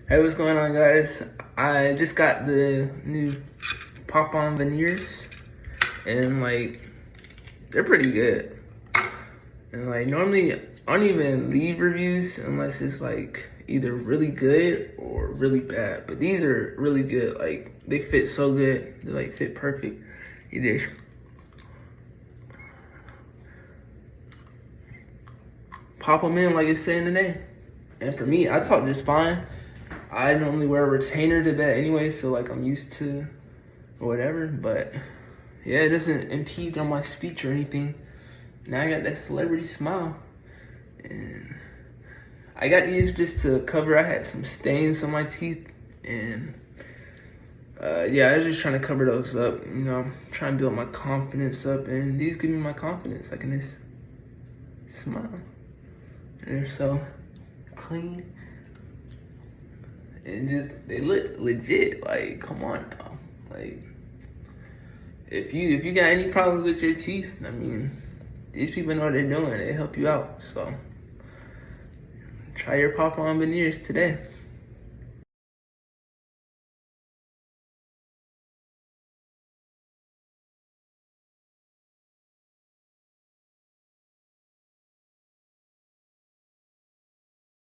Hey, what's going on, guys? I just got the new Pop On Veneers, and they're pretty good. And normally I don't even leave reviews unless it's either really good or really bad. But these are really good. They fit so good. They fit perfect. You just pop them in like it's saying the name. And for me, I talk just fine. I normally wear a retainer to bed anyway, so I'm used to whatever. But yeah, it doesn't impede on my speech or anything. Now I got that celebrity smile. And I got these just to cover. I had some stains on my teeth, and yeah, I was just trying to cover those up. Trying to build my confidence up, and these give me my confidence. I can just smile. And they're so clean. And they look legit. Come on now. If you got any problems with your teeth, I mean, these people know what they're doing. They help you out. So try your Pop On Veneers today.